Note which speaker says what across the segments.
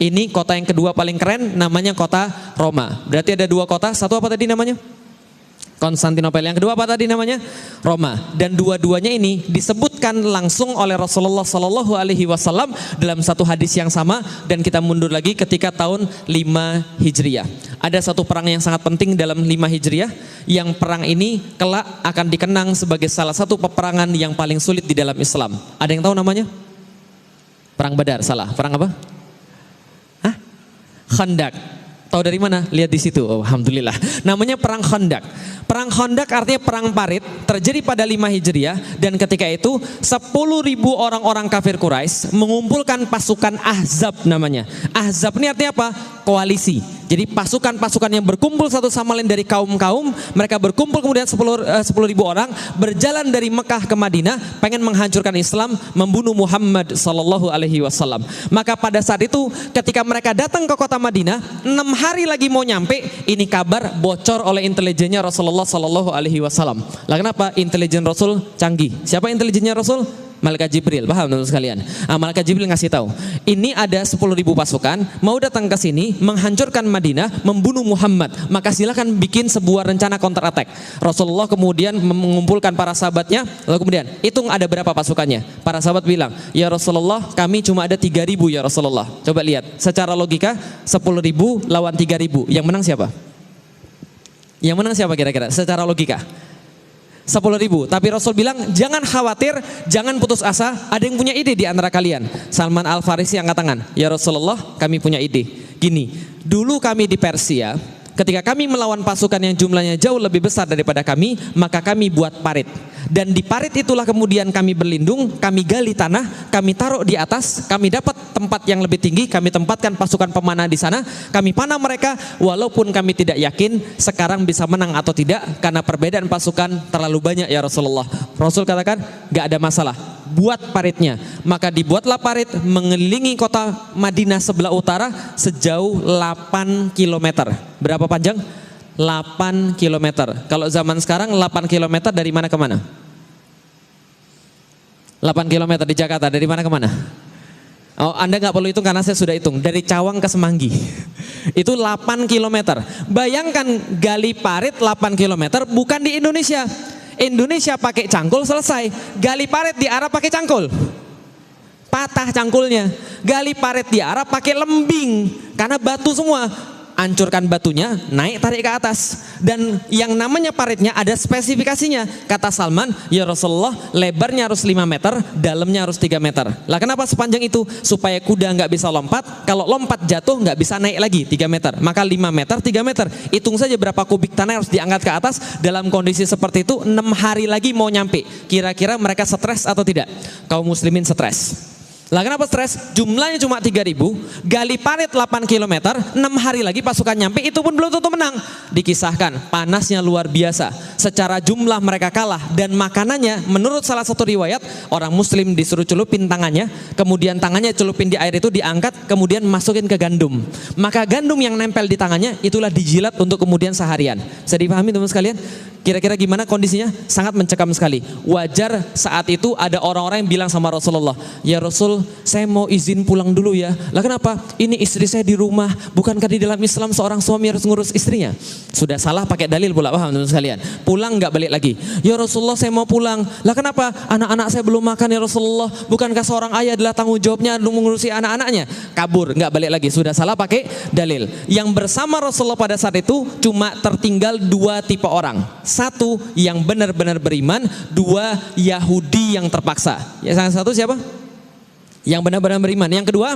Speaker 1: Ini kota yang kedua paling keren, namanya kota Roma. Berarti ada dua kota, satu apa tadi namanya? Konstantinopel. Yang kedua apa tadi namanya? Roma. Dan dua-duanya ini disebutkan langsung oleh Rasulullah Sallallahu Alaihi Wasallam dalam satu hadis yang sama. Dan kita mundur lagi ketika tahun 5 Hijriah. Ada satu perang yang sangat penting dalam 5 Hijriah, yang perang ini kelak akan dikenang sebagai salah satu peperangan yang paling sulit di dalam Islam. Ada yang tahu namanya? Perang Badar. Salah. Perang apa? Hah? Khandak. Tahu dari mana? Lihat di situ. Oh, alhamdulillah. Namanya perang Khandak. Perang Khandak artinya perang parit, terjadi pada 5 Hijriah, dan ketika itu 10.000 orang-orang kafir Quraisy mengumpulkan pasukan Ahzab namanya. Ahzab ini artinya apa? Koalisi. Jadi pasukan-pasukan yang berkumpul satu sama lain dari kaum-kaum, mereka berkumpul kemudian 10.000 orang berjalan dari Mekah ke Madinah, pengen menghancurkan Islam, membunuh Muhammad sallallahu alaihi wasallam. Maka pada saat itu ketika mereka datang ke kota Madinah, 6 hari lagi mau nyampe, ini kabar bocor oleh intelijennya Rasulullah sallallahu alaihi wasallam. Lah kenapa? Intelijen Rasul canggih. Siapa intelijennya Rasul? Malaikat Jibril. Paham teman-teman sekalian? Malaikat Jibril ngasih tahu, ini ada 10.000 pasukan mau datang ke sini menghancurkan Madinah, membunuh Muhammad. Maka silakan bikin sebuah rencana counter attack. Rasulullah kemudian mengumpulkan para sahabatnya, lalu kemudian hitung ada berapa pasukannya. Para sahabat bilang, ya Rasulullah, kami cuma ada 3.000 ya Rasulullah. Coba lihat, secara logika 10.000 lawan 3.000, yang menang siapa? Yang menang siapa kira-kira? Secara logika 10.000. Tapi Rasul bilang jangan khawatir, jangan putus asa. Ada yang punya ide di antara kalian? Salman Al Farisi angkat tangan. Ya Rasulullah, kami punya ide. Gini, dulu kami di Persia, ketika kami melawan pasukan yang jumlahnya jauh lebih besar daripada kami, maka kami buat parit. Dan di parit itulah kemudian kami berlindung, kami gali tanah, kami taruh di atas, kami dapat tempat yang lebih tinggi, kami tempatkan pasukan pemanah di sana, kami panah mereka, walaupun kami tidak yakin sekarang bisa menang atau tidak, karena perbedaan pasukan terlalu banyak ya Rasulullah. Rasul katakan, gak ada masalah, buat paritnya. Maka dibuatlah parit mengelilingi kota Madinah sebelah utara sejauh 8 km. Berapa panjang? 8 km. Kalau zaman sekarang 8 km dari mana ke mana? 8 km di Jakarta, dari mana ke mana? Oh, Anda nggak perlu hitung karena saya sudah hitung. Dari Cawang ke Semanggi. Itu 8 km. Bayangkan gali parit 8 km bukan di Indonesia. Indonesia pakai cangkul selesai. Gali parit di Arab pakai cangkul, patah cangkulnya. Gali parit di Arab pakai lembing karena batu semua. Hancurkan batunya, naik tarik ke atas. Dan yang namanya paritnya ada spesifikasinya. Kata Salman, ya Rasulullah, lebarnya harus 5 meter, dalamnya harus 3 meter. Lah kenapa sepanjang itu? Supaya kuda nggak bisa lompat. Kalau lompat jatuh nggak bisa naik lagi 3 meter. Maka 5 meter, 3 meter. Hitung saja berapa kubik tanah harus diangkat ke atas. Dalam kondisi seperti itu 6 hari lagi mau nyampe. Kira-kira mereka stres atau tidak? Kaum muslimin stres. Lah kenapa stres? Jumlahnya cuma 3.000, gali parit 8 km, 6 hari lagi pasukan nyampe, itu pun belum tentu menang. Dikisahkan panasnya luar biasa. Secara jumlah mereka kalah, dan makanannya menurut salah satu riwayat, orang muslim disuruh celupin tangannya, kemudian tangannya celupin di air itu diangkat, kemudian masukin ke gandum. Maka gandum yang nempel di tangannya itulah dijilat untuk kemudian seharian. Bisa dipahami teman sekalian? Kira-kira gimana kondisinya? Sangat mencekam sekali. Wajar saat itu ada orang-orang yang bilang sama Rasulullah, ya Rasul, saya mau izin pulang dulu ya. Lah kenapa? Ini istri saya di rumah. Bukankah di dalam Islam seorang suami harus ngurus istrinya? Sudah salah pakai dalil pula, paham teman sekalian? Pulang nggak balik lagi. Ya Rasulullah, saya mau pulang. Lah kenapa? Anak-anak saya belum makan ya Rasulullah. Bukankah seorang ayah adalah tanggung jawabnya mengurusi anak-anaknya? Kabur, nggak balik lagi. Sudah salah pakai dalil. Yang bersama Rasulullah pada saat itu cuma tertinggal 2 tipe orang. 1 yang benar-benar beriman, 2 Yahudi yang terpaksa. Yang satu siapa? Yang benar-benar beriman. Yang kedua,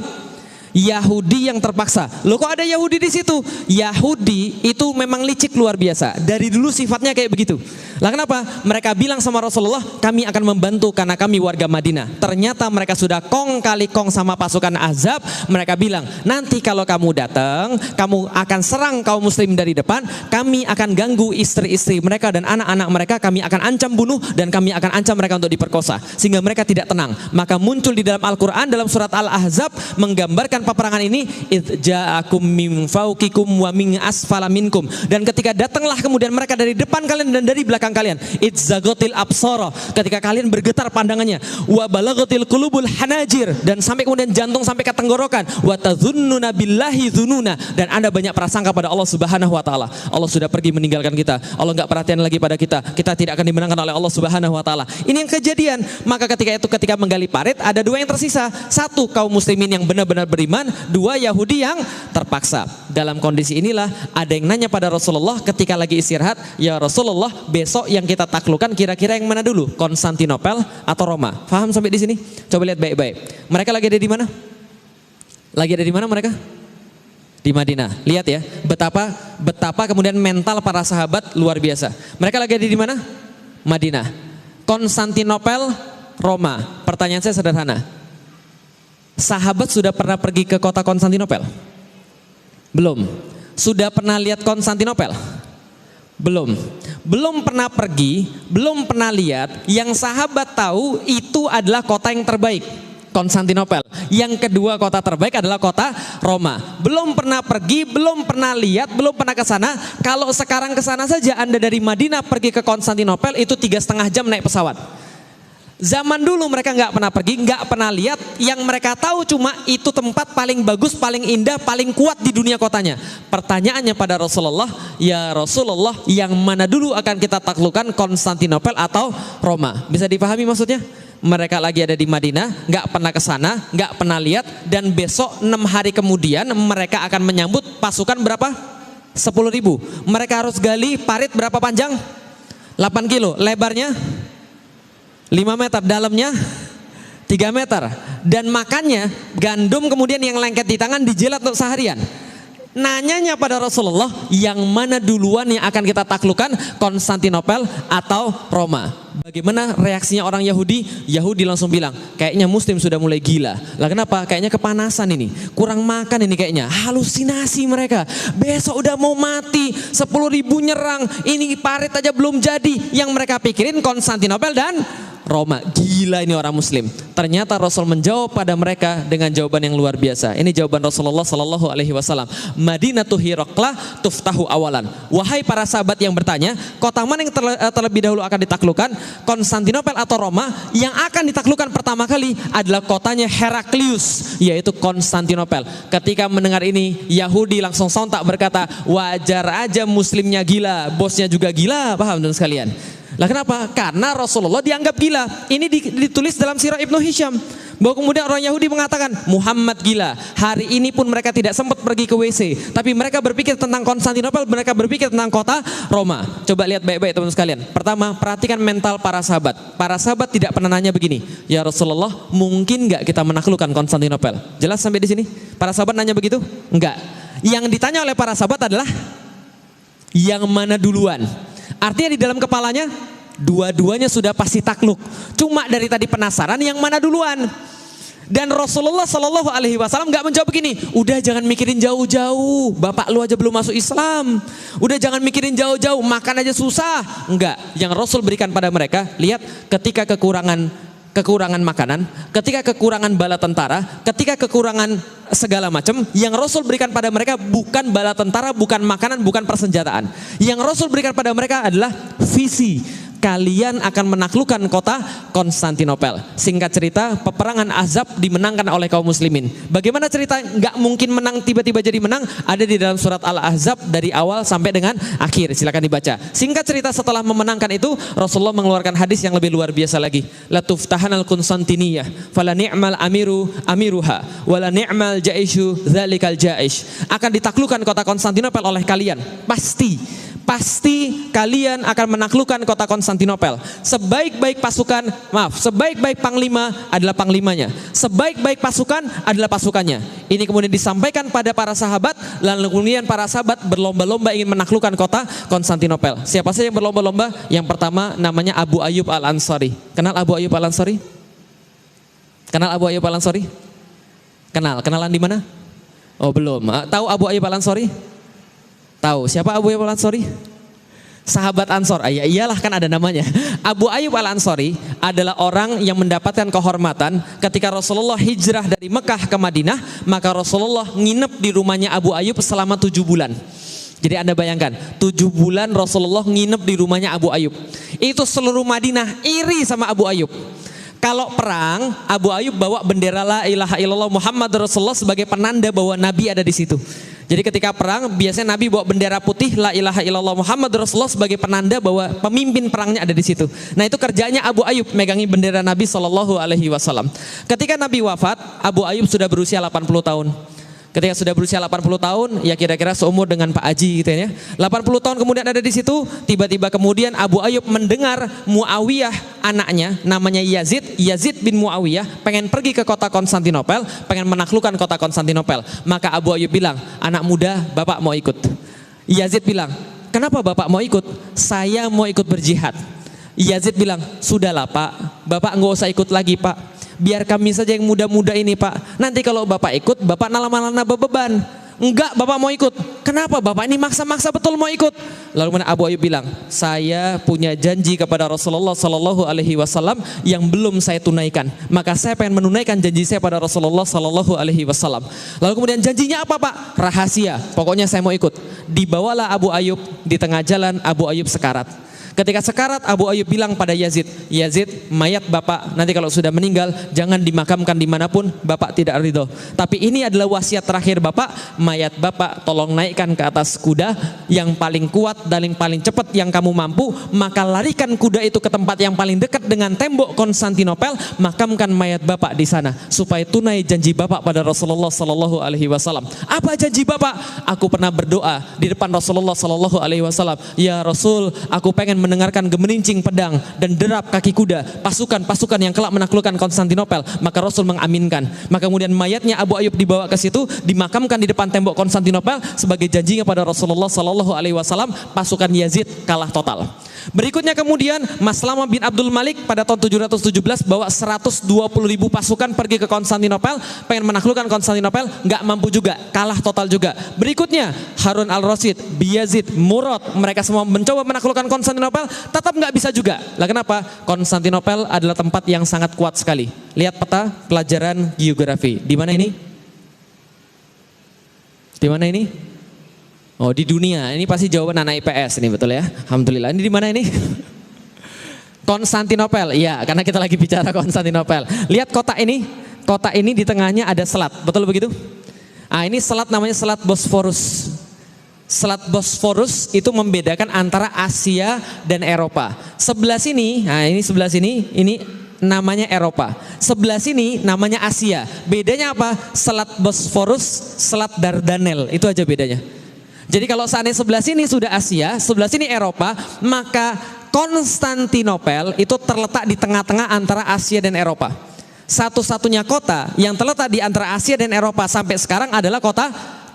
Speaker 1: Yahudi yang terpaksa. Loh kok ada Yahudi di situ? Yahudi itu memang licik luar biasa. Dari dulu sifatnya kayak begitu. Lah kenapa? Mereka bilang sama Rasulullah, kami akan membantu karena kami warga Madinah. Ternyata mereka sudah kong kali kong sama pasukan Ahzab. Mereka bilang, nanti kalau kamu datang, kamu akan serang kaum muslim dari depan. Kami akan ganggu istri-istri mereka dan anak-anak mereka. Kami akan ancam bunuh dan kami akan ancam mereka untuk diperkosa. Sehingga mereka tidak tenang. Maka muncul di dalam Al-Quran dalam surat Al-Ahzab menggambarkan peperangan ini, idz ja'akum min fawqikum wa min asfala minkum. Dan ketika datanglah kemudian mereka dari depan kalian dan dari belakang kalian, idz zaghatil absara, ketika kalian bergetar pandangannya, wa balaghatil qulubul hanajir, dan sampai kemudian jantung sampai ke tenggorokan, wa tadzunnuna billahi dzununa, dan Anda banyak prasangka pada Allah Subhanahu wa taala. Allah sudah pergi meninggalkan kita. Allah enggak perhatian lagi pada kita. Kita tidak akan dimenangkan oleh Allah Subhanahu wa taala. Ini yang kejadian. Maka ketika menggali parit, ada dua yang tersisa. Satu, kaum muslimin yang benar-benar beriman. Dua, Yahudi yang terpaksa. Dalam kondisi inilah ada yang nanya pada Rasulullah ketika lagi istirahat, ya Rasulullah, besok yang kita taklukkan kira-kira yang mana dulu? Konstantinopel atau Roma? Faham sampai di sini? Coba lihat baik-baik. Mereka lagi ada di mana? Lagi ada di mana mereka? Di Madinah. Lihat ya, betapa kemudian mental para sahabat luar biasa. Mereka lagi ada di mana? Madinah. Konstantinopel, Roma. Pertanyaan saya sederhana. Sahabat sudah pernah pergi ke kota Konstantinopel? Belum. Sudah pernah lihat Konstantinopel? Belum. Belum pernah pergi, belum pernah lihat. Yang sahabat tahu itu adalah kota yang terbaik, Konstantinopel. Yang kedua kota terbaik adalah kota Roma. Belum pernah pergi, belum pernah lihat, belum pernah ke sana. Kalau sekarang ke sana saja Anda dari Madinah pergi ke Konstantinopel itu 3,5 jam naik pesawat. Zaman dulu mereka nggak pernah pergi, nggak pernah lihat. Yang mereka tahu cuma itu tempat paling bagus, paling indah, paling kuat di dunia kotanya. Pertanyaannya pada Rasulullah, ya Rasulullah, yang mana dulu akan kita taklukkan, Konstantinopel atau Roma? Bisa dipahami maksudnya? Mereka lagi ada di Madinah, nggak pernah ke sana, nggak pernah lihat, dan besok 6 hari kemudian mereka akan menyambut pasukan berapa? 10.000. Mereka harus gali parit berapa panjang? 8 kilo, lebarnya 5 meter, dalamnya 3 meter. Dan makannya gandum kemudian yang lengket di tangan dijilat untuk seharian. Nanyanya pada Rasulullah, yang mana duluan yang akan kita taklukkan, Konstantinopel atau Roma? Bagaimana reaksinya orang Yahudi? Yahudi langsung bilang, kayaknya Muslim sudah mulai gila. Lah kenapa? Kayaknya kepanasan ini, kurang makan ini kayaknya. Halusinasi mereka. Besok udah mau mati, 10.000 nyerang. Ini parit aja belum jadi. Yang mereka pikirin Konstantinopel dan Roma. Gila ini orang Muslim. Ternyata Rasul menjawab pada mereka dengan jawaban yang luar biasa. Ini jawaban Rasulullah Sallallahu Alaihi Wasallam. Madinatu Hiraqlah tuftahu awalan. Wahai para sahabat yang bertanya, kota mana yang terlebih dahulu akan ditaklukkan, Konstantinopel atau Roma? Yang akan ditaklukkan pertama kali adalah kotanya Heraklius, yaitu Konstantinopel. Ketika mendengar ini, Yahudi langsung sontak berkata, wajar aja Muslimnya gila, bosnya juga gila. Paham teman sekalian? Lah kenapa? Karena Rasulullah dianggap gila. Ini ditulis dalam Sirah Ibnu Hisham. Bahwa kemudian orang Yahudi mengatakan Muhammad gila. Hari ini pun mereka tidak sempat pergi ke WC. Tapi mereka berpikir tentang Konstantinopel, mereka berpikir tentang kota Roma. Coba lihat baik-baik teman sekalian. Pertama, perhatikan mental para sahabat. Para sahabat tidak pernah nanya begini, ya Rasulullah, mungkin nggak kita menaklukkan Konstantinopel? Jelas sampai di sini? Para sahabat nanya begitu? Enggak. Yang ditanya oleh para sahabat adalah yang mana duluan? Artinya di dalam kepalanya dua-duanya sudah pasti takluk. Cuma dari tadi penasaran yang mana duluan. Dan Rasulullah Shallallahu Alaihi Wasallam nggak menjawab begini. Udah jangan mikirin jauh-jauh. Bapak lu aja belum masuk Islam. Udah jangan mikirin jauh-jauh. Makan aja susah. Enggak. Yang Rasul berikan pada mereka, lihat, ketika kekurangan makanan, ketika kekurangan bala tentara, ketika kekurangan segala macam, yang Rasul berikan pada mereka bukan bala tentara, bukan makanan, bukan persenjataan. Yang Rasul berikan pada mereka adalah visi. Kalian akan menaklukkan kota Konstantinopel. Singkat cerita, peperangan Ahzab dimenangkan oleh kaum muslimin. Bagaimana cerita nggak mungkin menang tiba-tiba jadi menang? Ada di dalam surat Al-Ahzab dari awal sampai dengan akhir. Silakan dibaca. Singkat cerita, setelah memenangkan itu, Rasulullah mengeluarkan hadis yang lebih luar biasa lagi. La tuftahanal Konstantiniyah, fala ni'mal amiruha, wala ni'mal jaishu dzalikal jaish. Akan ditaklukkan kota Konstantinopel oleh kalian. Pasti kalian akan menaklukkan kota Konstantinopel. Sebaik-baik panglima adalah panglimanya. Sebaik-baik pasukan adalah pasukannya. Ini kemudian disampaikan pada para sahabat, lalu kemudian para sahabat berlomba-lomba ingin menaklukkan kota Konstantinopel. Siapa saja yang berlomba-lomba? Yang pertama namanya Abu Ayyub Al-Ansari. Kenal Abu Ayyub Al-Ansari? Kenal Abu Ayyub Al-Ansari? Kenalan di mana? Oh belum. Tahu Abu Ayyub Al-Ansari? Tahu siapa Abu Ayyub Al-Ansari? Sahabat Ansor, ya iyalah kan ada namanya. Abu Ayyub Al-Ansori adalah orang yang mendapatkan kehormatan ketika Rasulullah hijrah dari Mekah ke Madinah, maka Rasulullah nginep di rumahnya Abu Ayyub selama 7 bulan. Jadi Anda bayangkan, 7 bulan Rasulullah nginep di rumahnya Abu Ayyub. Itu seluruh Madinah iri sama Abu Ayyub. Kalau perang, Abu Ayyub bawa bendera la ilaha illallah Muhammad Rasulullah sebagai penanda bahwa Nabi ada di situ. Jadi ketika perang, biasanya Nabi bawa bendera putih la ilaha illallah Muhammad Rasulullah sebagai penanda bahwa pemimpin perangnya ada di situ. Nah, itu kerjanya Abu Ayyub megangi bendera Nabi Shallallahu Alaihi Wasallam. Ketika Nabi wafat, Abu Ayyub sudah berusia 80 tahun. Ketika sudah berusia 80 tahun, ya kira-kira seumur dengan Pak Haji gitu ya. 80 tahun kemudian ada di situ, tiba-tiba kemudian Abu Ayyub mendengar Muawiyah anaknya, namanya Yazid bin Muawiyah, pengen pergi ke kota Konstantinopel, pengen menaklukkan kota Konstantinopel. Maka Abu Ayyub bilang, anak muda, bapak mau ikut. Yazid bilang, kenapa bapak mau ikut? Saya mau ikut berjihad. Yazid bilang, sudahlah pak, bapak nggak usah ikut lagi pak. Biar kami saja yang muda-muda ini pak. Nanti kalau bapak ikut, bapak nambah beban. Enggak, bapak mau ikut. Kenapa bapak ini maksa-maksa betul mau ikut? Lalu Abu Ayyub bilang, saya punya janji kepada Rasulullah Sallallahu Alaihi Wasallam yang belum saya tunaikan. Maka saya pengen menunaikan janji saya pada Rasulullah Sallallahu Alaihi Wasallam. Lalu kemudian janjinya apa pak? Rahasia. Pokoknya saya mau ikut. Dibawalah Abu Ayyub, di tengah jalan Abu Ayyub sekarat. Ketika sekarat, Abu Ayyub bilang pada Yazid, mayat bapak nanti kalau sudah meninggal jangan dimakamkan dimanapun, bapak tidak ridho. Tapi ini adalah wasiat terakhir bapak, mayat bapak tolong naikkan ke atas kuda yang paling kuat dan yang paling cepat yang kamu mampu, maka larikan kuda itu ke tempat yang paling dekat dengan tembok Konstantinopel, makamkan mayat bapak di sana supaya tunai janji bapak pada Rasulullah Sallallahu Alaihi Wasallam. Apa janji bapak? Aku pernah berdoa di depan Rasulullah Sallallahu Alaihi Wasallam, ya Rasul, aku pengen mendengarkan gemerincing pedang dan derap kaki kuda pasukan-pasukan yang kelak menaklukkan Konstantinopel. Maka Rasul mengaminkan. Maka kemudian mayatnya Abu Ayyub dibawa ke situ, dimakamkan di depan tembok Konstantinopel sebagai janjinya pada Rasulullah Sallallahu Alaihi Wasallam. Pasukan Yazid kalah total. Berikutnya kemudian Maslamah bin Abdul Malik pada tahun 717 bawa 120.000 pasukan pergi ke Konstantinopel, pengen menaklukkan Konstantinopel, nggak mampu juga, kalah total juga. Berikutnya Harun al-Rasyid, Bayezid, Murad, mereka semua mencoba menaklukkan Konstantinopel, tetap nggak bisa juga. Lah kenapa? Konstantinopel adalah tempat yang sangat kuat sekali. Lihat peta pelajaran geografi. Di mana ini? Di mana ini? Oh, di dunia. Ini pasti jawaban anak IPS ini, betul ya? Alhamdulillah. Ini di mana ini? Konstantinopel. Iya, karena kita lagi bicara Konstantinopel. Lihat kota ini. Kota ini di tengahnya ada selat. Betul begitu? Ah, ini selat namanya Selat Bosforus. Selat Bosforus itu membedakan antara Asia dan Eropa. Sebelah sini, nah ini sebelah sini, ini namanya Eropa. Sebelah sini namanya Asia. Bedanya apa? Selat Bosforus, Selat Dardanel. Itu aja bedanya. Jadi kalau seandainya sebelah sini sudah Asia, sebelah sini Eropa, maka Konstantinopel itu terletak di tengah-tengah antara Asia dan Eropa. Satu-satunya kota yang terletak di antara Asia dan Eropa sampai sekarang adalah kota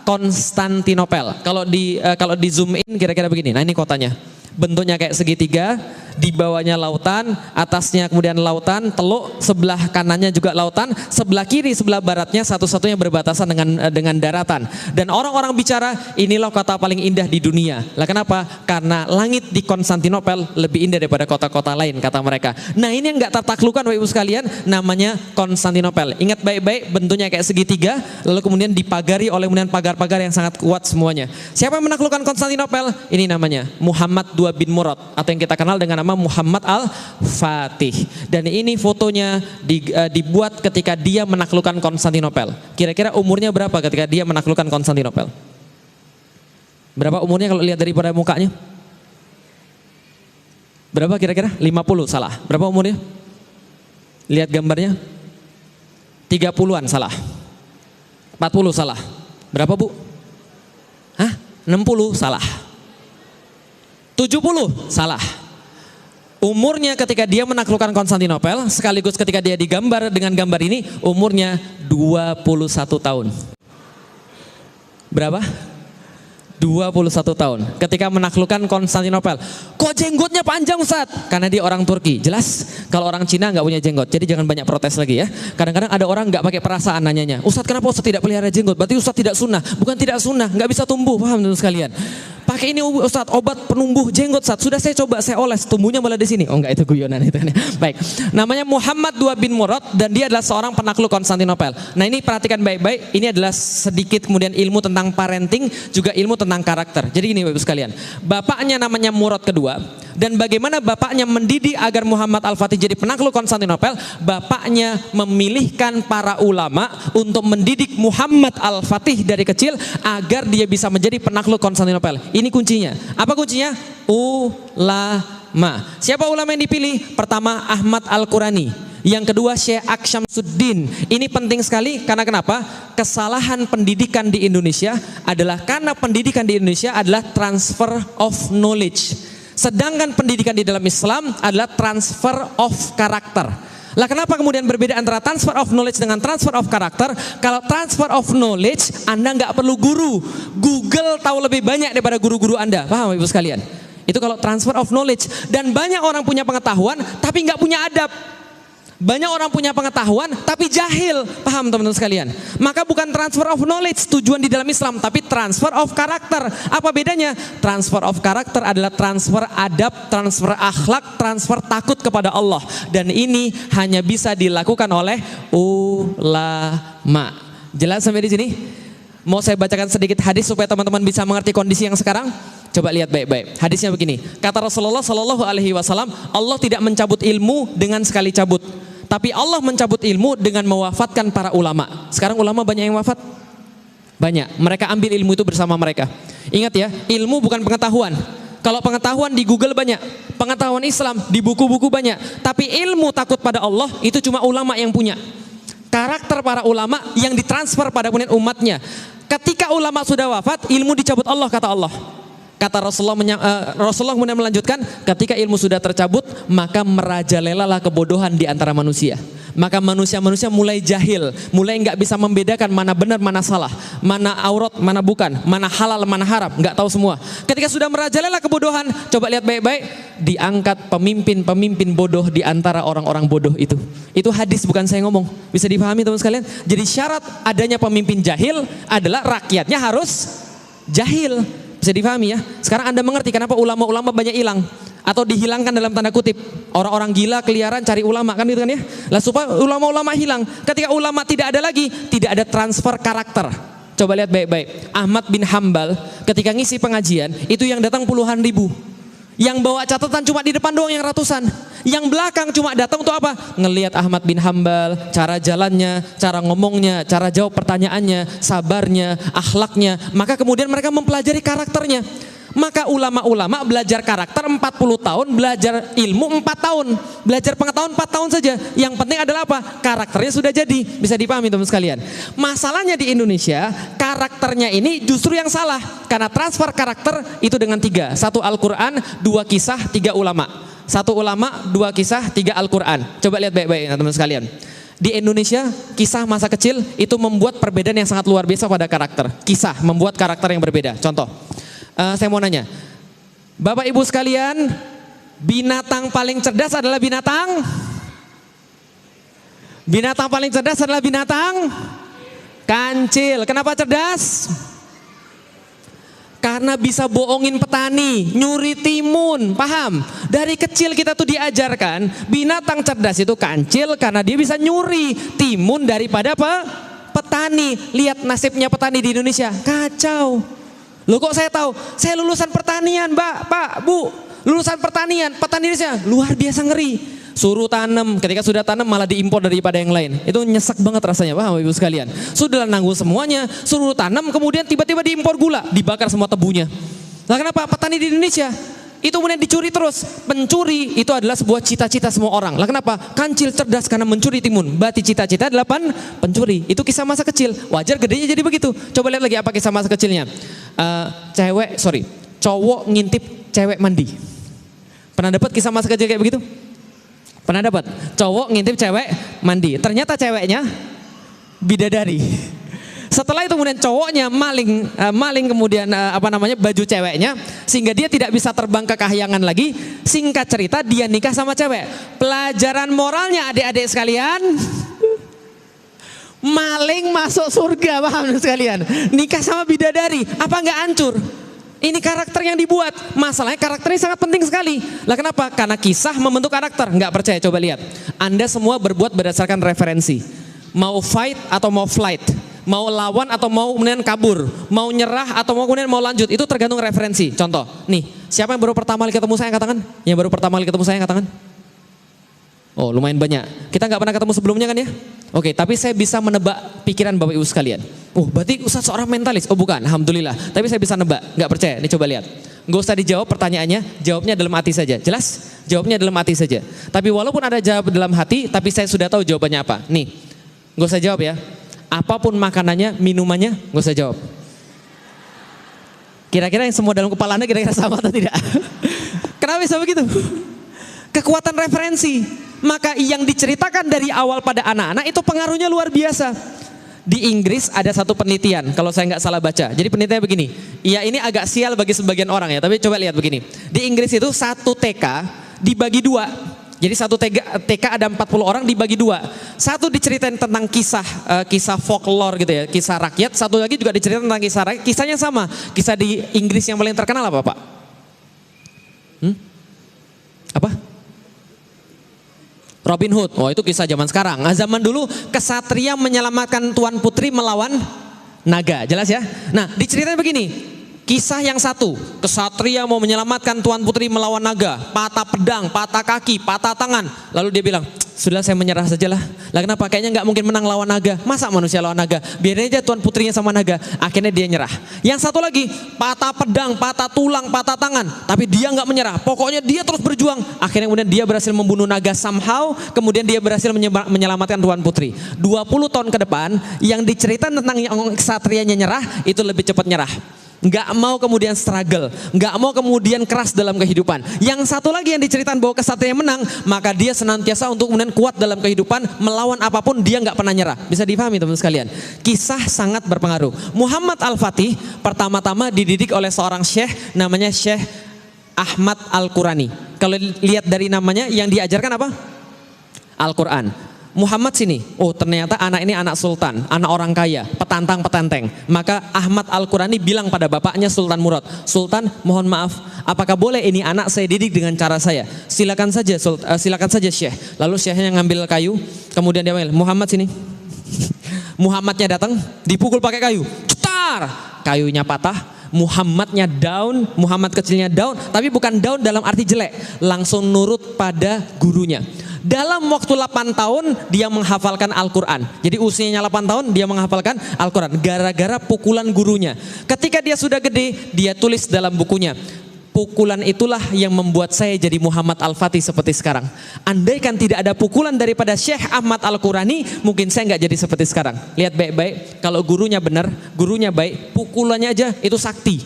Speaker 1: Konstantinopel. Kalau di zoom in kira-kira begini. Nah, ini kotanya. Bentuknya kayak segitiga, di bawahnya lautan, atasnya kemudian lautan, teluk, sebelah kanannya juga lautan, sebelah kiri, sebelah baratnya satu-satunya berbatasan dengan daratan. Dan orang-orang bicara, inilah kota paling indah di dunia. Lah kenapa? Karena langit di Konstantinopel lebih indah daripada kota-kota lain, kata mereka. Nah, ini yang nggak tertaklukkan Bapak Ibu sekalian, namanya Konstantinopel. Ingat baik-baik, bentuknya kayak segitiga, lalu kemudian dipagari oleh kemudian pagar-pagar yang sangat kuat semuanya. Siapa yang menaklukkan Konstantinopel? Ini namanya Muhammad II bin Murad, atau yang kita kenal dengan nama Muhammad Al-Fatih. Dan ini fotonya dibuat ketika dia menaklukkan Konstantinopel. Kira-kira umurnya berapa ketika dia menaklukkan Konstantinopel? Berapa umurnya kalau lihat daripada mukanya? Berapa kira-kira? 50, salah. Berapa umurnya? Lihat gambarnya. 30-an, salah. 40, salah. Berapa bu? Hah? 60, salah. 70, salah. Umurnya ketika dia menaklukkan Konstantinopel, sekaligus ketika dia digambar dengan gambar ini, umurnya 21 tahun. Berapa? 21 tahun. Ketika menaklukkan Konstantinopel. Kok jenggotnya panjang Ustaz? Karena dia orang Turki. Jelas kalau orang Cina nggak punya jenggot. Jadi jangan banyak protes lagi ya. Kadang-kadang ada orang nggak pakai perasaan nanyanya. Ustaz, kenapa Ustaz tidak pelihara jenggot? Berarti Ustaz tidak sunnah. Bukan tidak sunnah, nggak bisa tumbuh. Paham teman sekalian? pakai ini Ustaz, obat penumbuh jenggot Ustaz. Sudah saya coba, saya oles, tumbuhnya malah di sini. Oh enggak, itu guyonan itu. Baik. Namanya Muhammad II bin Murad dan dia adalah seorang penakluk Konstantinopel. Nah, ini perhatikan baik-baik. Ini adalah sedikit kemudian ilmu tentang parenting, juga ilmu tentang karakter. Jadi gini Bapak sekalian. Bapaknya namanya Murad kedua, dan bagaimana bapaknya mendidik agar Muhammad Al-Fatih jadi penakluk Konstantinopel? Bapaknya memilihkan para ulama untuk mendidik Muhammad Al-Fatih dari kecil agar dia bisa menjadi penakluk Konstantinopel. Ini kuncinya. Apa kuncinya? Ulama. Siapa ulama yang dipilih? Pertama Ahmad Al-Qurani. Yang kedua Syekh Aksyamsuddin. Ini penting sekali karena kenapa? Kesalahan pendidikan di Indonesia adalah karena pendidikan di Indonesia adalah transfer of knowledge. Sedangkan pendidikan di dalam Islam adalah transfer of karakter. Lah kenapa kemudian berbeda antara transfer of knowledge dengan transfer of karakter? Kalau transfer of knowledge, Anda nggak perlu guru. Google tahu lebih banyak daripada guru-guru Anda. Paham Ibu sekalian? Itu kalau transfer of knowledge. Dan banyak orang punya pengetahuan tapi nggak punya adab. Banyak orang punya pengetahuan tapi jahil. Paham teman-teman sekalian? Maka bukan transfer of knowledge tujuan di dalam Islam, tapi transfer of karakter. Apa bedanya? Transfer of karakter adalah transfer adab, transfer akhlak, transfer takut kepada Allah. Dan ini hanya bisa dilakukan oleh ulama. Jelas sampai di sini? Mau saya bacakan sedikit hadis supaya teman-teman bisa mengerti kondisi yang sekarang? Coba lihat baik-baik. Hadisnya begini. Kata Rasulullah Shallallahu Alaihi Wasallam, Allah tidak mencabut ilmu dengan sekali cabut. Tapi Allah mencabut ilmu dengan mewafatkan para ulama. Sekarang ulama banyak yang wafat? Banyak. Mereka ambil ilmu itu bersama mereka. Ingat ya, ilmu bukan pengetahuan. Kalau pengetahuan di Google banyak, pengetahuan Islam di buku-buku banyak. Tapi ilmu takut pada Allah itu cuma ulama yang punya. Karakter para ulama yang ditransfer pada umatnya. Ketika ulama sudah wafat, ilmu dicabut Allah, kata Allah. Kata Rasulullah kemudian melanjutkan, ketika ilmu sudah tercabut, maka merajalelalah kebodohan di antara manusia. Maka manusia-manusia mulai jahil, mulai nggak bisa membedakan mana benar, mana salah, mana aurat, mana bukan, mana halal, mana haram, nggak tahu semua. Ketika sudah merajalela kebodohan, coba lihat baik-baik, diangkat pemimpin-pemimpin bodoh di antara orang-orang bodoh itu. Itu hadis, bukan saya ngomong. Bisa dipahami teman sekalian? Jadi syarat adanya pemimpin jahil adalah rakyatnya harus jahil. Bisa dipahami ya? Sekarang Anda mengerti kenapa ulama-ulama banyak hilang atau dihilangkan dalam tanda kutip. Orang-orang gila keliaran cari ulama kan gitu kan ya? Lah supaya ulama-ulama hilang. Ketika ulama tidak ada lagi, tidak ada transfer karakter. Coba lihat baik-baik. Ahmad bin Hambal ketika ngisi pengajian, itu yang datang puluhan ribu. Yang bawa catatan cuma di depan doang yang ratusan. Yang belakang cuma datang untuk apa? Ngelihat Ahmad bin Hambal, cara jalannya, cara ngomongnya, cara jawab pertanyaannya, sabarnya, akhlaknya. Maka kemudian mereka mempelajari karakternya. Maka ulama-ulama belajar karakter 40 tahun, belajar ilmu 4 tahun, belajar pengetahuan 4 tahun saja. Yang penting adalah apa? Karakternya sudah jadi. Bisa dipahami teman sekalian. Masalahnya di Indonesia, karakternya ini justru yang salah. Karena transfer karakter itu dengan 3. 1 Al-Quran, 2 kisah, 3 ulama. 1 ulama, 2 kisah, 3 Al-Quran. Coba lihat baik-baik teman sekalian. Di Indonesia, kisah masa kecil itu membuat perbedaan yang sangat luar biasa pada karakter. Kisah membuat karakter yang berbeda. Contoh. Saya mau nanya, Bapak Ibu sekalian, binatang paling cerdas adalah binatang paling cerdas adalah binatang kancil. Kenapa cerdas? Karena bisa bohongin petani, nyuri timun. Paham? Dari kecil kita tuh diajarkan binatang cerdas itu kancil karena dia bisa nyuri timun daripada petani. Lihat nasibnya petani di Indonesia, kacau. Loh kok saya tahu? Saya lulusan pertanian, Mbak, Pak, Bu. Lulusan pertanian, petani Indonesia luar biasa ngeri. Suruh tanam, ketika sudah tanam malah diimpor daripada yang lain. Itu nyesek banget rasanya, paham Ibu sekalian? Sudah nanggung semuanya, suruh tanam, kemudian tiba-tiba diimpor gula, dibakar semua tebunya. Nah kenapa? Petani di Indonesia itu kemudian dicuri terus. Pencuri itu adalah sebuah cita-cita semua orang. Lah kenapa? Kancil cerdas karena mencuri timun. Berarti cita-cita 8 pencuri. Itu kisah masa kecil. Wajar gedenya jadi begitu. Coba lihat lagi apa kisah masa kecilnya. Cowok ngintip cewek mandi. Pernah dapat kisah masa kecil kayak begitu? Pernah dapat? Cowok ngintip cewek mandi. Ternyata ceweknya bidadari. Setelah itu kemudian cowoknya maling kemudian baju ceweknya sehingga dia tidak bisa terbang ke kahyangan lagi. Singkat cerita dia nikah sama cewek. Pelajaran moralnya adik-adik sekalian, maling masuk surga, paham sekalian? Nikah sama bidadari, apa enggak hancur? Ini karakter yang dibuat. Masalahnya karakternya sangat penting sekali. Lah kenapa? Karena kisah membentuk karakter. Nggak percaya, coba lihat. Anda semua berbuat berdasarkan referensi. Mau fight atau mau flight. Mau lawan atau mau kemudian kabur. Mau nyerah atau mau kemudian mau lanjut. Itu tergantung referensi. Contoh, nih, siapa yang baru pertama kali ketemu saya angkat tangan? Yang baru pertama kali ketemu saya angkat tangan? Oh, lumayan banyak. Kita nggak pernah ketemu sebelumnya kan ya? Oke, tapi saya bisa menebak pikiran Bapak Ibu sekalian. Oh, berarti Ustaz seorang mentalis. Oh bukan, alhamdulillah. Tapi saya bisa nebak, nggak percaya. Nih coba lihat. Nggak usah dijawab pertanyaannya, jawabnya dalam hati saja. Jelas? Jawabnya dalam hati saja. Tapi walaupun ada jawab dalam hati, tapi saya sudah tahu jawabannya apa. Nih, nggak usah jawab ya. Apapun makanannya, minumannya, nggak usah jawab. Kira-kira yang semua dalam kepala Anda kira-kira sama atau tidak? Kenapa bisa begitu? Kekuatan referensi. Maka yang diceritakan dari awal pada anak-anak itu pengaruhnya luar biasa. Di Inggris ada satu penelitian, kalau saya nggak salah baca. Jadi penelitiannya begini, ya ini agak sial bagi sebagian orang ya, tapi coba lihat begini. Di Inggris itu satu TK dibagi dua. Jadi satu TK ada 40 orang dibagi dua. Satu diceritain tentang kisah folklore gitu ya, kisah rakyat. Satu lagi juga diceritain tentang kisah rakyat. Kisahnya sama. Kisah di Inggris yang paling terkenal apa Pak? Apa? Robin Hood. Oh itu kisah zaman sekarang. Nah, zaman dulu kesatria menyelamatkan Tuan Putri melawan naga. Jelas ya? Nah diceritain begini. Kisah yang satu, kesatria mau menyelamatkan Tuan Putri melawan naga, patah pedang, patah kaki, patah tangan. Lalu dia bilang, sudah saya menyerah sajalah. Lah kenapa? Kayaknya nggak mungkin menang lawan naga. Masa manusia lawan naga? Biarin aja Tuan Putrinya sama naga. Akhirnya dia nyerah. Yang satu lagi, patah pedang, patah tulang, patah tangan. Tapi dia nggak menyerah. Pokoknya dia terus berjuang. Akhirnya kemudian dia berhasil membunuh naga somehow. Kemudian dia berhasil menyelamatkan Tuan Putri. 20 tahun ke depan, yang diceritakan tentang yang kesatrianya nyerah, itu lebih cepat nyerah. Nggak mau kemudian struggle, nggak mau kemudian keras dalam kehidupan. Yang satu lagi yang diceritakan bahwa kesatria menang, maka dia senantiasa untuk kemudian kuat dalam kehidupan, melawan apapun dia nggak pernah nyerah. Bisa dipahami teman-teman sekalian. Kisah sangat berpengaruh. Muhammad Al-Fatih pertama-tama dididik oleh seorang syekh namanya Syekh Ahmad Al-Qurani. Kalau lihat dari namanya yang diajarkan apa? Al-Quran. Muhammad sini, oh ternyata anak ini anak sultan, anak orang kaya, petantang-petenteng. Maka Ahmad Al-Qurani bilang pada bapaknya Sultan Murad, Sultan mohon maaf, apakah boleh ini anak saya didik dengan cara saya? Silakan saja, silakan saja Syekh. Lalu Syekhnya ngambil kayu, kemudian dia panggil, Muhammad sini. Muhammadnya datang, dipukul pakai kayu, cetar, kayunya patah. Muhammadnya down, Muhammad kecilnya down, tapi bukan down dalam arti jelek, langsung nurut pada gurunya. Dalam waktu 8 tahun dia menghafalkan Al-Quran. Jadi usianya 8 tahun dia menghafalkan Al-Quran gara-gara pukulan gurunya. Ketika dia sudah gede, dia tulis dalam bukunya, pukulan itulah yang membuat saya jadi Muhammad Al-Fatih seperti sekarang. Andaikan tidak ada pukulan daripada Syekh Ahmad Al-Qurani, mungkin saya nggak jadi seperti sekarang. Lihat baik-baik, kalau gurunya benar, gurunya baik, pukulannya aja itu sakti.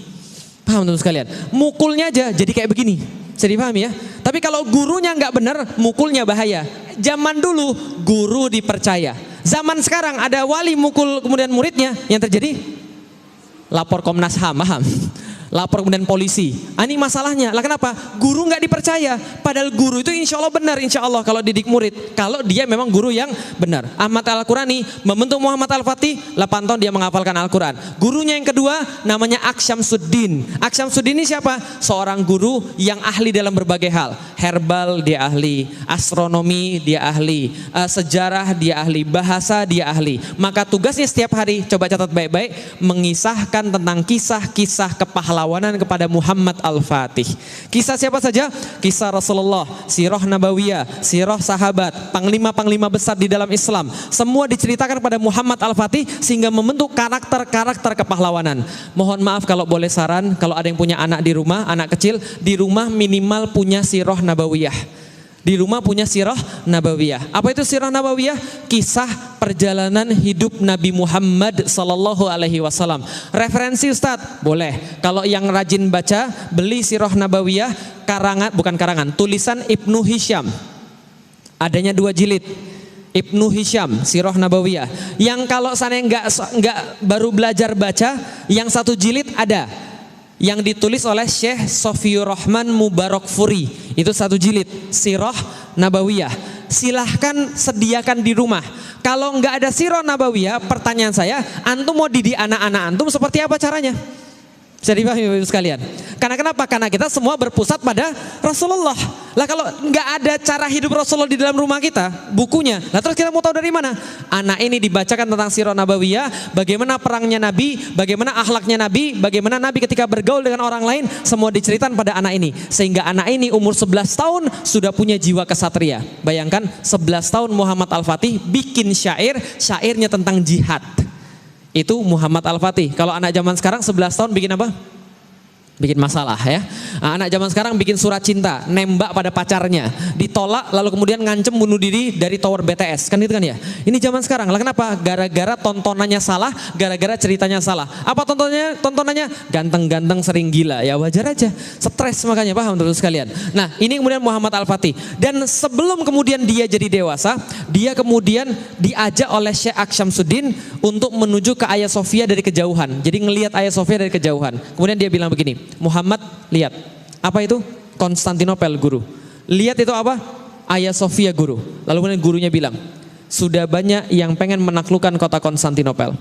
Speaker 1: Paham teman sekalian? Mukulnya aja jadi kayak begini. Bisa dipahami ya? Tapi kalau gurunya nggak benar, mukulnya bahaya. Zaman dulu guru dipercaya. Zaman sekarang ada wali mukul kemudian muridnya, yang terjadi lapor Komnas HAM, paham? Lapor kemudian polisi. Ini masalahnya. Lah kenapa? Guru nggak dipercaya. Padahal guru itu insya Allah benar, insya Allah kalau didik murid. Kalau dia memang guru yang benar. Ahmad Al-Qurani membentuk Muhammad Al-Fatih. 8 tahun dia menghafalkan Al-Quran. Gurunya yang kedua namanya Aksyamsuddin. Aksyamsuddin ini siapa? Seorang guru yang ahli dalam berbagai hal. Herbal dia ahli, astronomi dia ahli, sejarah dia ahli, bahasa dia ahli. Maka tugasnya setiap hari, coba catat baik-baik, mengisahkan tentang kisah-kisah kepahlawanan kepada Muhammad Al-Fatih. Kisah siapa saja? Kisah Rasulullah, sirah nabawiyah, sirah sahabat, panglima-panglima besar di dalam Islam. Semua diceritakan pada Muhammad Al-Fatih sehingga membentuk karakter-karakter kepahlawanan. Mohon maaf kalau boleh saran, kalau ada yang punya anak di rumah, anak kecil, di rumah minimal punya sirah nabawiyah. Di rumah punya sirah nabawiyah. Apa itu sirah nabawiyah? Kisah perjalanan hidup Nabi Muhammad sallallahu alaihi wasallam. Referensi Ustadz? Boleh. Kalau yang rajin baca, beli sirah nabawiyah tulisan Ibnu Hisham. Adanya 2 jilid. Ibnu Hisham, sirah nabawiyah. Yang kalau sana enggak baru belajar baca, yang 1 jilid ada. Yang ditulis oleh Syekh Sofiur Rahman Mubarakfuri. Itu 1 jilid sirah nabawiyah. Silahkan sediakan di rumah. Kalau nggak ada sirah nabawiyah, pertanyaan saya, antum mau didik anak-anak antum seperti apa caranya? Bisa dipahami Bapak sekalian? Karena kenapa? Karena kita semua berpusat pada Rasulullah. Lah kalau nggak ada cara hidup Rasulullah di dalam rumah kita, bukunya, lah terus kita mau tahu dari mana? Anak ini dibacakan tentang sirah nabawiyah, bagaimana perangnya Nabi, bagaimana akhlaknya Nabi, bagaimana Nabi ketika bergaul dengan orang lain, semua diceritakan pada anak ini. Sehingga anak ini umur 11 tahun sudah punya jiwa kesatria. Bayangkan 11 tahun Muhammad Al-Fatih bikin syairnya tentang jihad. Itu Muhammad Al-Fatih. Kalau anak zaman sekarang 11 tahun bikin apa? Bikin masalah ya. Anak zaman sekarang bikin surat cinta, nembak pada pacarnya, ditolak lalu kemudian ngancem bunuh diri dari tower BTS. Kan itu kan ya. Ini zaman sekarang. Lah kenapa? Gara-gara tontonannya salah, gara-gara ceritanya salah. Apa tontonannya? Ganteng-ganteng sering gila. Ya wajar aja. Stres makanya, paham terus sekalian. Nah, ini kemudian Muhammad Al-Fatih. Dan sebelum kemudian dia jadi dewasa, dia kemudian diajak oleh Syekh Aksyamsuddin untuk menuju ke Hagia Sophia dari kejauhan. Jadi ngelihat Hagia Sophia dari kejauhan. Kemudian dia bilang begini, Muhammad, lihat. Apa itu? Konstantinopel, guru. Lihat itu apa? Hagia Sophia, guru. Lalu kemudian gurunya bilang, sudah banyak yang pengen menaklukkan kota Konstantinopel.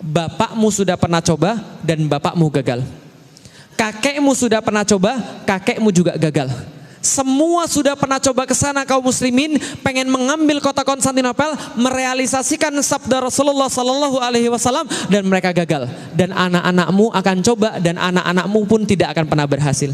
Speaker 1: Bapakmu sudah pernah coba dan bapakmu gagal. Kakekmu sudah pernah coba, kakekmu juga gagal. Semua sudah pernah coba ke sana kaum muslimin, pengen mengambil kota Konstantinopel, merealisasikan sabda Rasulullah sallallahu alaihi wasallam, dan mereka gagal. Dan anak-anakmu akan coba dan anak-anakmu pun tidak akan pernah berhasil.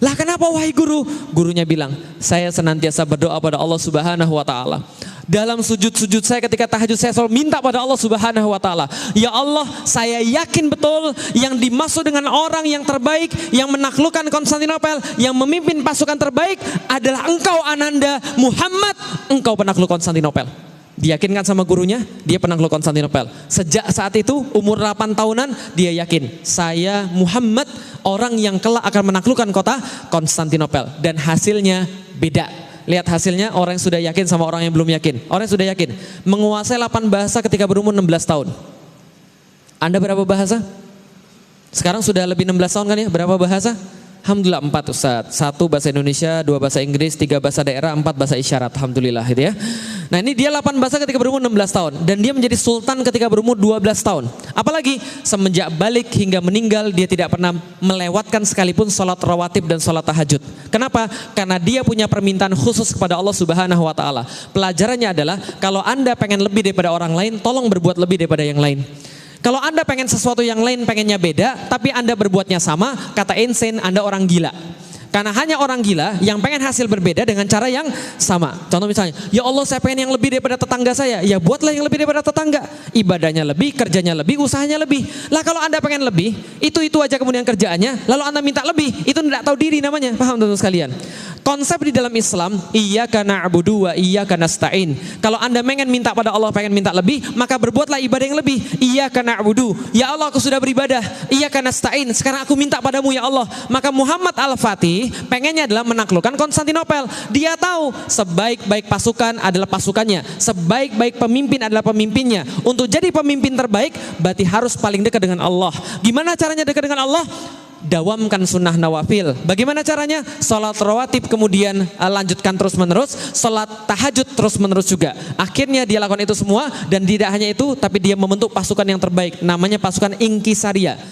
Speaker 1: Lah kenapa wahai guru? Gurunya bilang, saya senantiasa berdoa pada Allah Subhanahu wa taala. Dalam sujud-sujud saya ketika tahajud saya selalu minta pada Allah Subhanahu wa taala, ya Allah, saya yakin betul yang dimaksud dengan orang yang terbaik yang menaklukkan Konstantinopel, yang memimpin pasukan terbaik adalah engkau Ananda Muhammad, engkau penakluk Konstantinopel. Diyakinkan sama gurunya, dia penakluk Konstantinopel. Sejak saat itu umur 8 tahunan dia yakin, saya Muhammad orang yang kelak akan menaklukkan kota Konstantinopel. Dan hasilnya beda. Lihat hasilnya, orang yang sudah yakin sama orang yang belum yakin. Orang yang sudah yakin menguasai 8 bahasa ketika berumur 16 tahun. Anda berapa bahasa? Sekarang sudah lebih 16 tahun kan ya? Berapa bahasa? Alhamdulillah 4 Ustaz. 1 bahasa Indonesia, 2 bahasa Inggris, 3 bahasa daerah, 4 bahasa isyarat. Alhamdulillah gitu ya. Nah ini dia 8 bahasa ketika berumur 16 tahun. Dan dia menjadi sultan ketika berumur 12 tahun. Apalagi semenjak balik hingga meninggal dia tidak pernah melewatkan sekalipun sholat rawatib dan sholat tahajud. Kenapa? Karena dia punya permintaan khusus kepada Allah Subhanahu wa taala. Pelajarannya adalah kalau Anda pengen lebih daripada orang lain, tolong berbuat lebih daripada yang lain. Kalau Anda pengen sesuatu yang lain pengennya beda, tapi Anda berbuatnya sama, kata Einstein, Anda orang gila. Karena hanya orang gila yang pengen hasil berbeda dengan cara yang sama. Contoh misalnya, ya Allah saya pengen yang lebih daripada tetangga saya. Ya buatlah yang lebih daripada tetangga. Ibadahnya lebih, kerjanya lebih, usahanya lebih. Lah kalau Anda pengen lebih, itu aja kemudian kerjaannya, lalu Anda minta lebih, itu tidak tahu diri namanya. Paham teman-teman sekalian? Konsep di dalam Islam, iyyaka na'budu wa iyyaka nasta'in. Kalau Anda pengen minta pada Allah, pengen minta lebih, maka berbuatlah ibadah yang lebih. Iyyaka na'budu, ya Allah aku sudah beribadah. Iyyaka nasta'in, sekarang aku minta padamu ya Allah. Maka Muhammad Al-Fatih pengennya adalah menaklukkan Konstantinopel. Dia tahu sebaik-baik pasukan adalah pasukannya, sebaik-baik pemimpin adalah pemimpinnya. Untuk jadi pemimpin terbaik, berarti harus paling dekat dengan Allah. Gimana caranya dekat dengan Allah? Dawamkan sunnah nawafil. Bagaimana caranya? Salat rawatib kemudian lanjutkan terus menerus, salat tahajud terus menerus juga. Akhirnya dia lakukan itu semua dan tidak hanya itu, tapi dia membentuk pasukan yang terbaik. Namanya pasukan Inkisaria.